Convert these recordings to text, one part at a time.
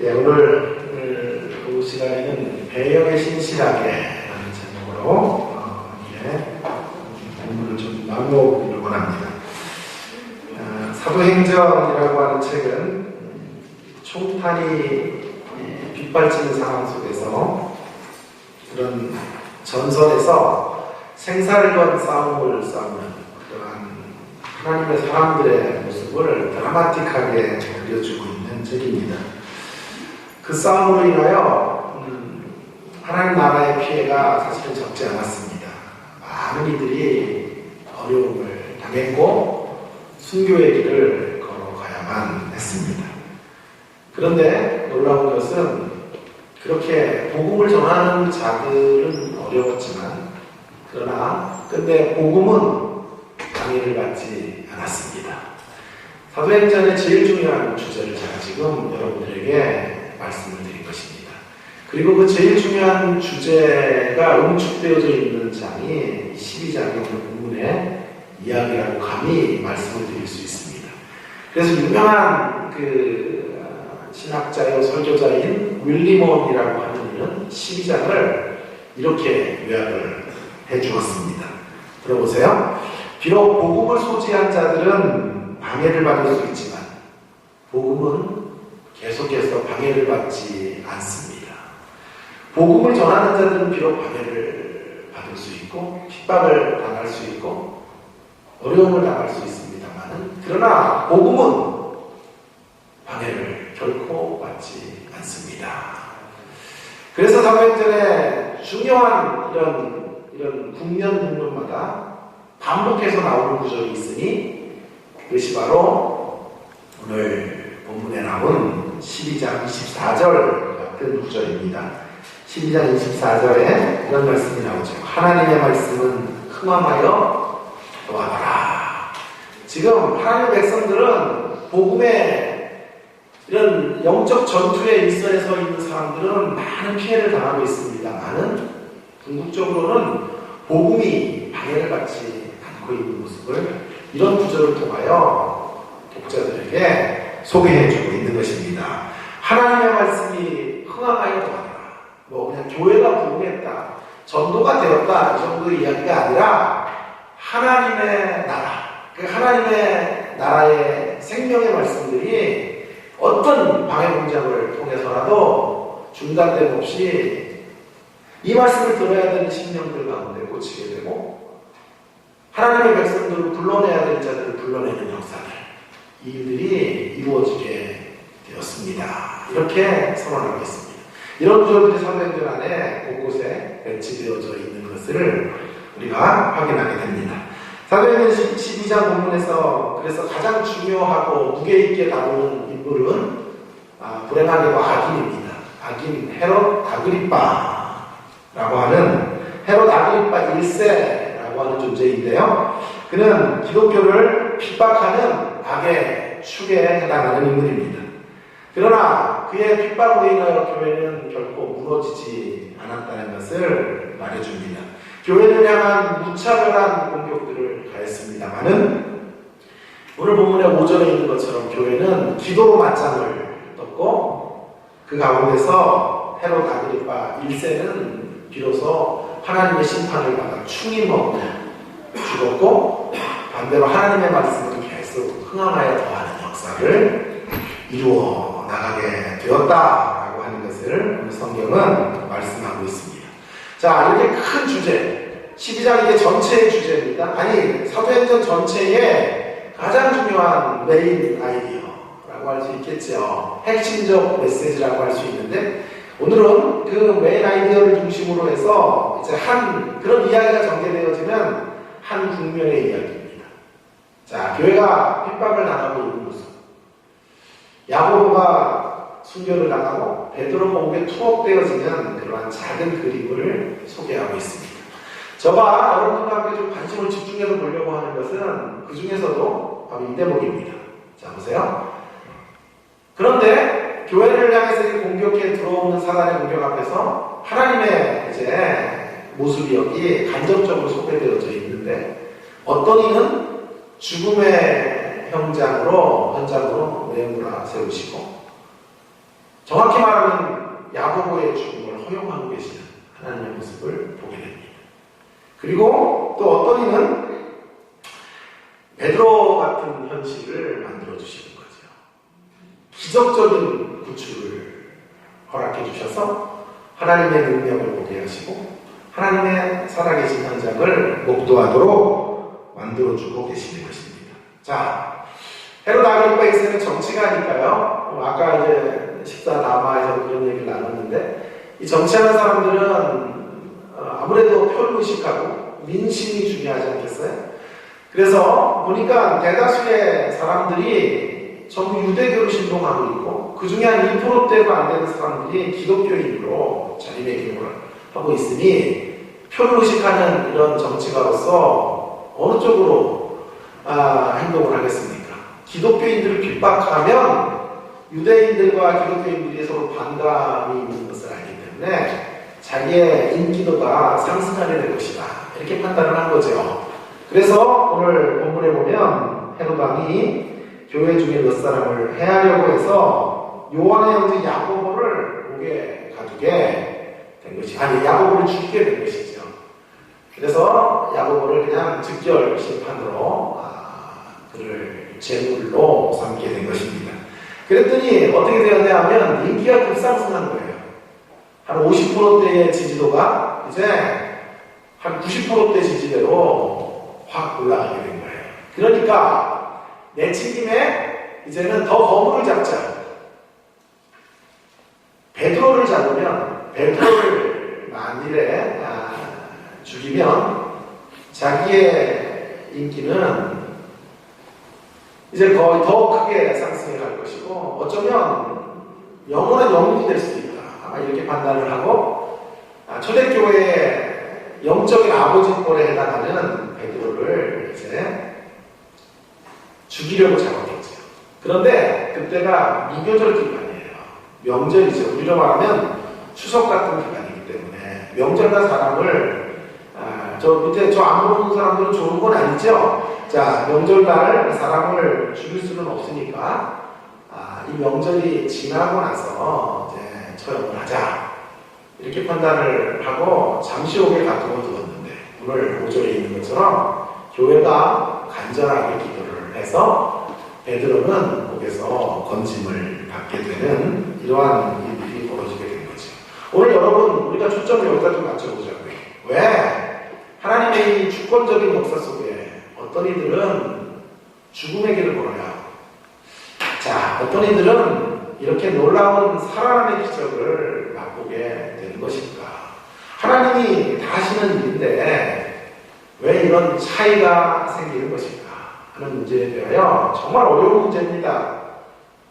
네, 오늘 그 시간에는 배경의 신실하게라는 제목으로 공부를 좀 나누어 보려고 합니다. 사도행전이라고 하는 책은 총탄이 빗발치는 상황 속에서 그런 전선에서 생사를 건 싸움을 싸우는 그러한 하나님의 사람들의 모습을 드라마틱하게 그려주고 있는 책입니다. 그 싸움으로 인하여 하나님 나라의 피해가 사실은 적지 않았습니다. 많은 이들이 어려움을 당했고 순교의 길을 걸어가야만 했습니다. 그런데 놀라운 것은 그렇게 복음을 전하는 자들은 어려웠지만 그러나 근데 복음은 방해를 받지 않았습니다. 사도행전의 제일 중요한 주제를 제가 지금 여러분들에게 말씀을 드린 것입니다. 그리고 그 제일 중요한 주제가 응축되어져 있는 장이 12장의 오늘 본문의 이야기라고 감히 말씀을 드릴 수 있습니다. 그래서 유명한 그 신학자요 설교자인 윌리몬이라고 하는 이는 12장을 이렇게 요약을 해주었습니다. 들어보세요. 비록 복음을 소지한 자들은 방해를 받을 수 있지만 복음은 계속해서 방해를 받지 않습니다. 복음을 전하는 자들은 비록 방해를 받을 수 있고 핍박을 당할 수 있고 어려움을 당할 수 있습니다만 그러나 복음은 방해를 결코 받지 않습니다. 그래서 사도행전에 중요한 이런 국면마다 반복해서 나오는 구절이 있으니 그것이 바로 오늘 본문에 나온 12장 24절 같은 구절입니다. 12장 24절에 이런 말씀이 나오죠. 하나님의 말씀은 흥함하여 도와가라. 지금 하나님의 백성들은 복음의 이런 영적 전투에 일선에 서 있는 사람들은 많은 피해를 당하고 있습니다만은 궁극적으로는 복음이 방해를 받지 않고 있는 모습을 이런 구절을 통하여 독자들에게 소개해주고 있는 것입니다. 하나님의 말씀이 흥황하여 도와라. 뭐 그냥 교회가 부흥했다, 전도가 되었다 이 정도의 이야기가 아니라 하나님의 나라, 그 하나님의 나라의 생명의 말씀들이 어떤 방해 공작을 통해서라도 중단됨 없이 이 말씀을 들어야 되는 심령들 가운데 꽂히게 되고 하나님의 백성들을 불러내야 될 자들을 불러내는 역사를 이 일들이 이루어지게 되었습니다. 이렇게 선언하고 있습니다. 이런 구절들이 사도행전 안에 곳곳에 배치되어져 있는 것을 우리가 확인하게 됩니다. 사도행전 12장 본문에서 그래서 가장 중요하고 무게 있게 다루는 인물은 불행하게도 악인입니다. 악인 헤롯 아그리빠라고 하는 헤롯 아그리빠 1세라고 하는 존재인데요. 그는 기독교를 핍박하는 악의 축에 해당하는 인물입니다. 그러나 그의 핍박으로 인하여 교회는 결코 무너지지 않았다는 것을 말해줍니다. 교회를 향한 무차별한 공격들을 가했습니다마는 오늘 본문의 5절에 있는 것처럼 교회는 기도로 맞짱을 떴고 그 가운데서 헤롯 아그리빠 1세는 비로소 하나님의 심판을 받아 충이 먹고 죽었고 반대로 하나님의 말씀을 계속 흥황하여 더하는 역사를 이루어 나가게 되었다라고 하는 것을 오늘 성경은 말씀하고 있습니다. 자, 이렇게 큰 주제, 12장 이게 전체의 주제입니다. 아니, 사도행전 전체의 가장 중요한 메인 아이디어라고 할 수 있겠죠. 핵심적 메시지라고 할 수 있는데 오늘은 그 메인 아이디어를 중심으로 해서 이제 그런 이야기가 전개되어지는 한 국면의 이야기입니다. 자, 교회가 핍박을 당하고 있는 모습. 야고보가 순교를 당하고 베드로가 목에 투옥되어지는 그러한 작은 그림을 소개하고 있습니다. 저와 여러분들과 함께 좀 관심을 집중해서 보려고 하는 것은 그 중에서도 바로 이 대목입니다. 자, 보세요. 그런데 교회를 향해서 공격해 들어오는 사단의 공격 앞에서 하나님의 이제 모습이 여기 간접적으로 소개되어져 있는데 어떤 이는 죽음의 현장으로 내몰아 세우시고 정확히 말하면 야고보의 죽음을 허용하고 계시는 하나님의 모습을 보게 됩니다. 그리고 또 어떤 이는 베드로 같은 현실을 만들어주시는 거죠. 기적적인 구출을 허락해 주셔서 하나님의 능력을 보게 하시고 하나님의 살아계신 현장을 목도하도록 만들어주고 계시는 것입니다. 자, 헤롯 아그리파 1세는 정치가니까요. 아까 이제 식사 남아에서 그런 얘기를 나눴는데 이 정치하는 사람들은 아무래도 표를 의식하고 민심이 중요하지 않겠어요? 그래서 보니까 대다수의 사람들이 전부 유대교를 신봉하고 있고 그 중에 한 1%대도 안 되는 사람들이 기독교인으로 자리매김을 하고 있으니 표를 의식하는 이런 정치가로서 어느 쪽으로 행동을 하겠습니까? 기독교인들을 핍박하면 유대인들과 기독교인들이 서로 반감이 있는 것을 알기 때문에 자기의 인기도가 상승하게 될 것이다. 이렇게 판단을 한 거죠. 그래서 오늘 본문에 보면 헤롯 왕이 교회 중에 몇 사람을 해하려고 해서 요한의 형제 야고보를 목에 가두게 된 것이 야고보를 죽게 된 것이죠. 그래서 야고보를 그냥 즉결 심판으로 그를 제물로 삼게 된 것입니다. 그랬더니 어떻게 되었냐 하면 인기가 급상승한 거예요. 한 50%대의 지지도가 이제 한 90%대 지지대로 확 올라가게 된 거예요. 그러니까 내친김에 이제는 더 거물을 잡자. 베드로를 잡으면 베드로를 만일에 죽이면 자기의 인기는 이제 거의 더 크게 상승해 갈 것이고 어쩌면 영원한 영웅이 될 수도 있다. 아마 이렇게 판단을 하고 초대교회의 영적인 아버지꼴에 해당하는 베드로를 이제 죽이려고 잡았겠죠. 그런데 그때가 미교절 기간이에요. 명절이죠. 우리로 말하면 추석 같은 기간이기 때문에 명절날 사람을 저 밑에 저 안 보는 사람들은 좋은 건 아니죠. 자, 명절날 사람을 죽일 수는 없으니까 이 명절이 지나고 나서 이제 처형을 하자 이렇게 판단을 하고 잠시 후에 가두어 두었는데 오늘 5절에 있는 것처럼 교회가 간절하게 기도를 해서 베드로는 목에서 건짐을 받게 되는 이러한 일들이 벌어지게 된 거죠. 오늘 여러분 우리가 초점을 여기다 좀 맞춰보자고요. 왜? 하나님의 이 주권적인 역사 속에 어떤 이들은 죽음의 길을 걸어야 자, 어떤 이들은 이렇게 놀라운 살아남의 기적을 맛보게 되는 것입니까? 하나님이 다 하시는 일인데 왜 이런 차이가 생기는 것일까 하는 문제에 대하여 정말 어려운 문제입니다.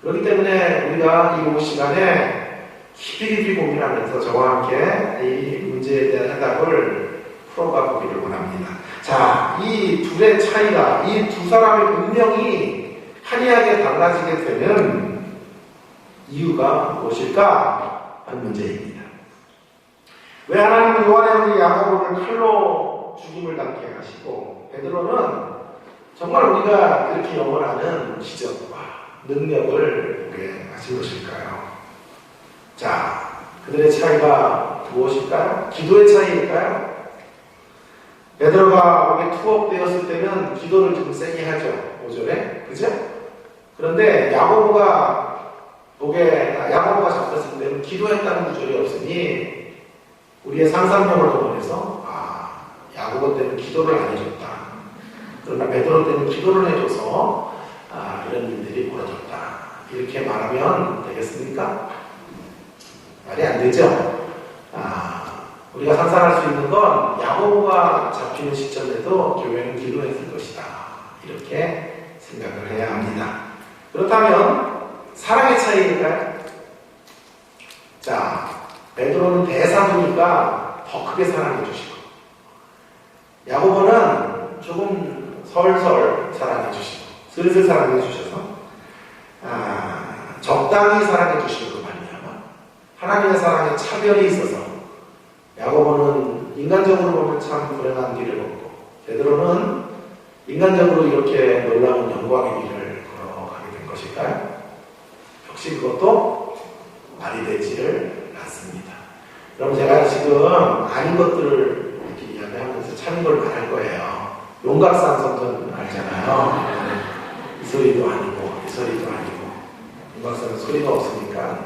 그렇기 때문에 우리가 이 시간에 깊이 고민하면서 저와 함께 이 문제에 대한 해답을 풀어가 보기를 원합니다. 자, 이 둘의 차이가, 이 두 사람의 운명이 한이하게 달라지게 되는 이유가 무엇일까 하는 문제입니다. 왜 하나님은 요한의 형제 야고보를 칼로 죽임을 당케 하시고 베드로는 정말 우리가 이렇게 영원하는 기적과 능력을 보게 하신 것일까요? 자, 그들의 차이가 무엇일까요? 기도의 차이일까요? 베드로가 목에 투옥되었을 때는 기도를 좀 세게 하죠. 5절에. 그죠? 그런데 야고보가 잡혔을 때는 기도했다는 구절이 없으니 우리의 상상력을 동원해서 야고보 때는 기도를 안 해줬다. 그러나 베드로 때는 기도를 해줘서 이런 일들이 벌어졌다. 이렇게 말하면 되겠습니까? 말이 안 되죠? 우리가 상상할 수 있는 건 야고보가 잡히는 시점에도 교회는 기도했을 것이다. 이렇게 생각을 해야 합니다. 그렇다면 사랑의 차이일까요? 자, 베드로는 대사부니까 더 크게 사랑해 주시고 야고보는 조금 설설 사랑해 주시고 슬슬 사랑해 주셔서 적당히 사랑해 주시고 말미암아 하나님의 사랑에 차별이 있어서 야고보는 인간적으로 보면 참 불행한 길을 걷고 베드로는 인간적으로 이렇게 놀라운 영광의 길을 걸어가게 된 것일까요? 역시 그것도 말이 되지를 않습니다. 여러분 제가 지금 아닌 것들을 이렇게 이야기하면서 참인 걸 말할 거예요. 용각산 선전 알잖아요. 이 소리도 아니고 이 소리도 아니고 용각산은 소리가 없으니까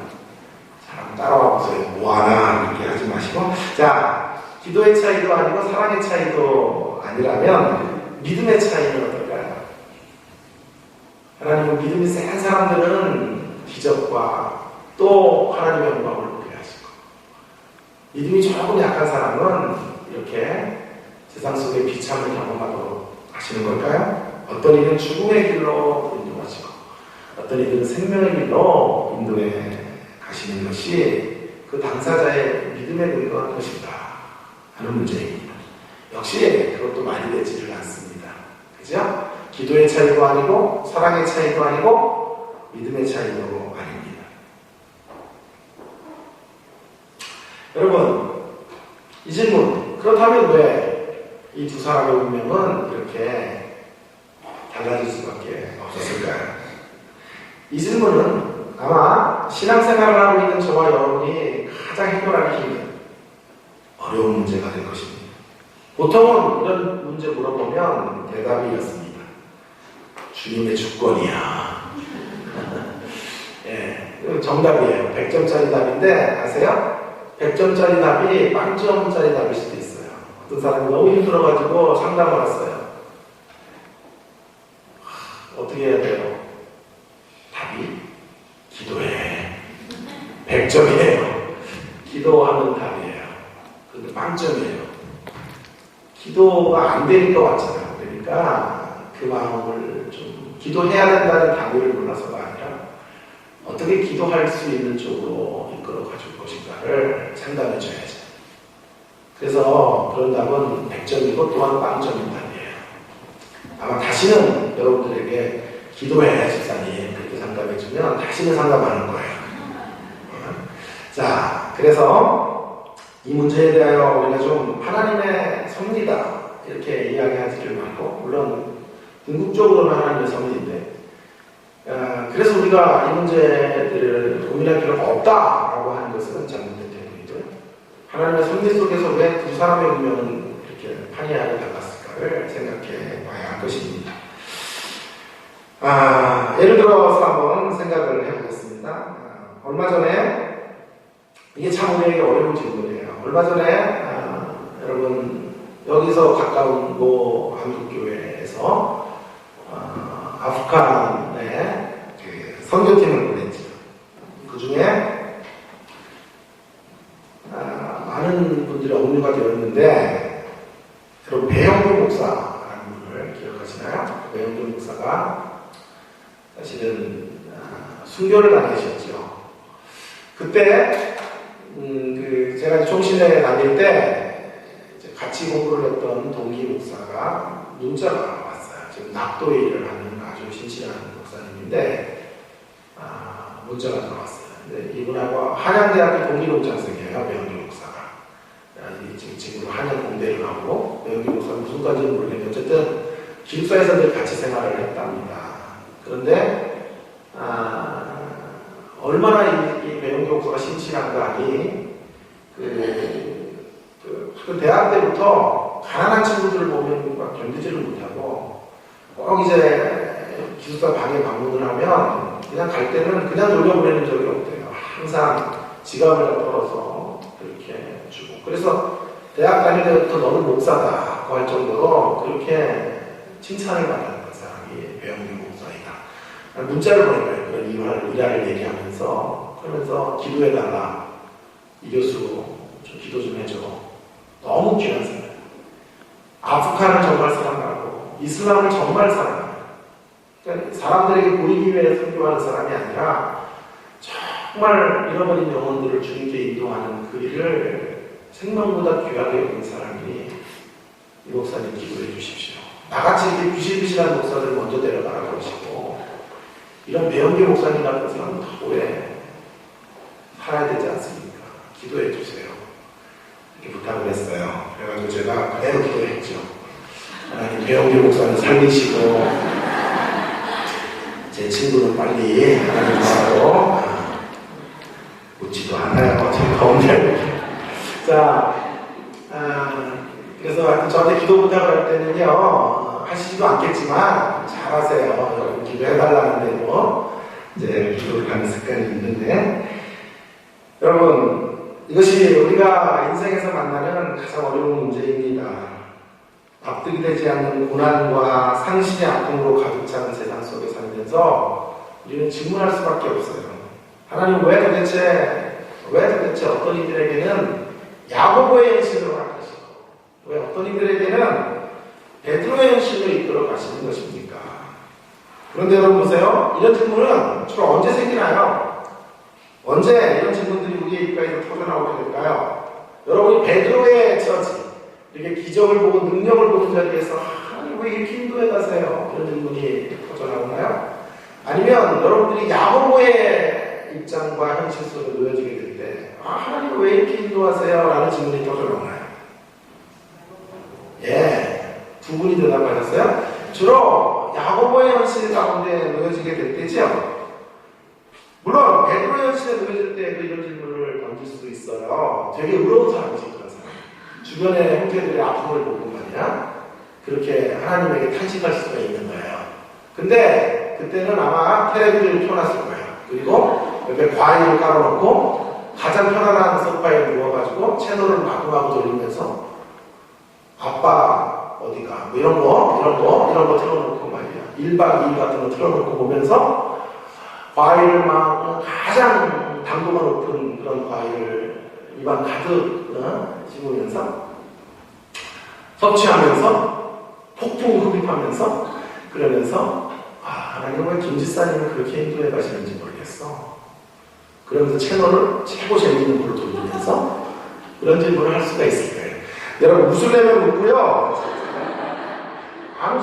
사람 따라와서 뭐하나 이렇게 하지 마시고 자 기도의 차이도 아니고 사랑의 차이도 아니라면 믿음의 차이는 어떨까요? 하나님은 믿음이 센 사람들은 기적과 또 하나님의 영광을 보게 하시고 믿음이 조금 약한 사람은 이렇게 세상 속에 비참을 경험하도록 하시는 걸까요? 어떤 이는 죽음의 길로 인도하시고 어떤 이들은 생명의 길로 인도해 가시는 것이 그 당사자의 믿음에 근거한 것인가 하는 문제입니다. 역시 그것도 말이 되지를 않습니다. 그죠? 기도의 차이도 아니고 사랑의 차이도 아니고 믿음의 차이도 아닙니다. 여러분 이 질문 그렇다면 왜 이 두 사람의 운명은 이렇게 달라질 수밖에 없었을까요? 이 질문은 아마 신앙생활을 하고 있는 저와 여러분이 가장 해결하기 힘든 어려운 문제가 될 것입니다. 보통은 이런 문제 물어보면 대답이 이렇습니다. 주님의 주권이야. 예, 정답이에요. 100점짜리 답인데 아세요? 100점짜리 답이 0점짜리 답일 수도 있어요. 어떤 사람이 너무 힘들어가지고 상담을 왔어요. 어떻게 해야 돼요? 답이 기도해. 100점이에요. 기도하는 답이에요. 근데 0점이에요. 기도가 안 되니까 왔잖아요. 그러니까 그 마음을 좀 기도해야 된다는 단어를 몰라서가 아니라 어떻게 기도할 수 있는 쪽으로 이끌어 가줄 것인가를 상담해 줘야죠. 그래서 그런 답은 100점이고 또한 0점인 답이에요. 아마 다시는 여러분들에게 기도해 집사님 그렇게 상담해 주면 다시는 상담 안 할 거예요. 자, 그래서 이 문제에 대하여 우리가 좀 하나님의 섭리다 이렇게 이야기하지를 말고 물론 궁극적으로는 하나님의 섭리인데 그래서 우리가 이 문제들을 고민할 필요가 없다라고 하는 것은 잘못된 대목이고요. 하나님의 섭리 속에서 왜 두 사람의 운명은 이렇게 판이하게 달랐을까를 생각해 봐야 할 것입니다. 예를 들어서 한번 생각을 해보겠습니다. 얼마 전에 이게 참 우리에게 어려운 질문이에요. 얼마 전에 여러분 여기서 가까운 모 한국교회에서 아프간에 그 선교팀을 보냈죠. 그 중에 많은 분들이 억류가 되었는데 여러분 배영규 목사라는 분을 기억하시나요? 배영규 목사가 사실은 순교를 당하셨죠. 그때 제가 총신에 다닐 때 같이 공부를 했던 동기 목사가 문자가 왔어요. 지금 낙도에 일을 하는 아주 신실한 목사님인데 문자가 들어왔어요. 근데 이분하고 한양대학교 동기동창생이에요. 배영규 목사가. 지금 친구로 한양 공대를 나오고 배영규 목사는 무슨 과인지는 모르겠는데 어쨌든 기숙사에서 늘 같이 생활을 했답니다. 그런데 얼마나 이 배영규 목사가 신실한가 하니 그 대학 때부터 가난한 친구들을 보면 막 견디지를 못하고 꼭 이제 기숙사 방에 방문을 하면 그냥 갈 때는 그냥 돌려보내는 적이 없대요. 항상 지갑을 털어서 그렇게 주고. 그래서 대학 다닐 때부터 너는 목사다고 할 정도로 그렇게 칭찬을 받았던 사람이 배영규 목사이다. 문자를 보내요. 그런 일화를 얘기하면서 그러면서 기도해달라. 이 교수 좀 기도 좀 해줘. 너무 귀한 사람. 아프간을 정말 사랑하고 이슬람을 정말 사랑해요. 그러니까 사람들에게 보이기 위해 선교하는 사람이 아니라 정말 잃어버린 영혼들을 주님께 인도하는 그 일을 생명보다 귀하게 여긴 사람이 이 목사님 기도해 주십시오. 나같이 이렇게 비실비실한 목사들 먼저 데려가라 그러시고 이런 배영규 목사님 같은 사람은 더 오래 살아야 되지 않습니까? 기도해 주세요. 이렇게 부탁을 했어요. 그래가지고 제가 그대로 기도했죠. 하나님 배영규 목사님 살리시고 제 친구는 빨리 하나님 나라로 묻지도 않아요. 제가 오늘. 자, 그래서 하여튼 저한테 기도 부탁을 할 때는요, 하시지도 않겠지만, 잘하세요. 여러분 기도해달라는 대로, 이제 기도를 하는 습관이 있는데, 여러분, 이것이 우리가 인생에서 만나는 가장 어려운 문제입니다. 납득이 되지 않는 고난과 상실의 아픔으로 가득 찬 세상 속에 살면서 우리는 질문할 수밖에 없어요. 하나님 왜 도대체 어떤 이들에게는 야고보의 현실로 가시고 왜 어떤 이들에게는 베드로의 현실로 이끌어 가시는 것입니까? 그런데 여러분 보세요. 이런 질문은 주로 언제 생기나요? 언제 이런 질문들이 우리의 입가에서 터져나오게 될까요? 여러분이 베드로의 처지, 이렇게 기적을 보고 능력을 보는 자리에서 하나님 왜 이렇게 인도해 가세요? 이런 질문이 터져나오나요? 아니면 여러분들이 야고보의 입장과 현실 속에 놓여지게 될 때 하나님 왜 이렇게 인도하세요? 라는 질문이 터져나오나요? 예, 두 분이 대답하셨어요. 주로 야고보의 현실 가운데 놓여지게 될 때죠. 물론 베드로의 현실에 놓여질 때 이런 질문을 던질 수도 있어요. 되게 의로운 사람이지, 그런 사람. 주변의 형제들의 아픔을 보고 말이야 그렇게 하나님에게 탄식할 수가 있는 거예요. 근데 그때는 아마 텔레비전이 켜놨을 거예요. 그리고 옆에 과일을 깔아놓고 가장 편안한 소파에 누워가지고 채널을 마구마구 돌리면서 아빠 어디가 뭐 이런 거 틀어놓고 말이야 1박 2일 같은 거 틀어놓고 보면서 과일을 막 가장 당도가 높은 그런 과일을 입안 가득 씹으면서 섭취하면서 폭풍 흡입하면서 그러면서 하나님 왜 김지사님을 그렇게 인도해 가시는지 모르겠어. 그러면서 채널을 최고 재미있는 걸로 돌리면서 그런 질문을 할 수가 있을 거예요. 여러분 웃으려면 웃고요. 아무